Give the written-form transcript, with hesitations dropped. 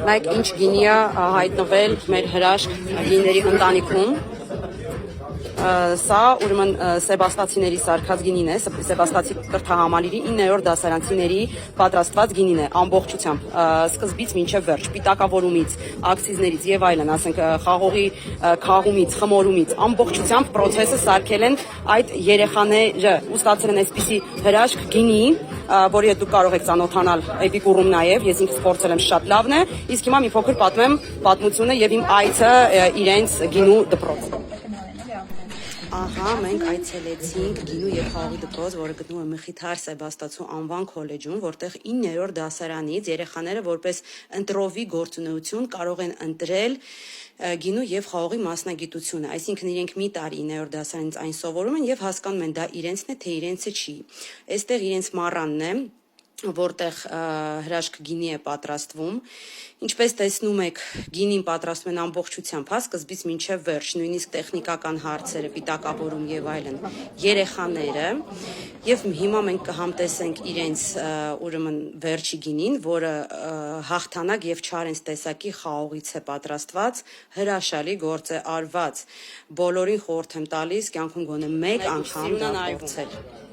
Մեկ ինչ գինի է հայտնվել մեր հրաշք գիների ընտանիքում։ Սա ուրեմն սեբաստացիների սարքած գինին է, սեբաստացի կրթահամալիրի 9-րդ դասարանցիների պատրաստված գինին է, ամբողջությամբ, սկզբից մինչև վերջ, պիտակավորումից, աքսիզներից եւ այլն, ասենք խաղողի քաղումից, խմորումից, ամբողջությամբ process-ը սարքել են այդ երեխաները, ստացել են այսպիսի հրաշք գինի, որի հետ դուք կարող եք ծանոթանալ էպիկուրում նաև, ես ինքս փորձել եմ շատ լավն է, իսկ հիմա մի փոքր պատմեմ պատմությունը եւ իմ այցը իրենց գինու դպրոց։ Ահա, մենք այցելեցինք գինու եւ խաղողի դպրոց, որը գտնվում է Մխիթար Սեբաստացու անվան քոլեջում, որտեղ 9-րդ դասարանից երեխաները որպես ընտրովի գործունեություն կարող են ընտրել գինու եւ խաղողի մասնագիտությունը, այսինքն իրենք մի տարի 9-րդ դասարանից այն սովորում են եւ հասկանում են դա իրենցն է, թե իրենցը չի։ Այստեղ իրենց մառանն է, որտեղ հրաշք գինի է պատրաստվում։ Ինչպես տեսնում եք, գինին պատրաստում են ամբողջությամբ, սկզբից մինչև վերջ, նույնիսկ տեխնիկական հարցերը, պիտակավորում եւ այլն, երեխաները, եւ հիմա մենք կհամտեսենք իրենց ուրեմն վերջի գինին, որը հաղթանակ եւ չարենց տեսակի խաղողից է պատրաստված, հրաշալի գործ է արված։ Բոլորին խորհուրդ եմ տալիս կյանքում գոնե մեկ անգամ դա փորձել։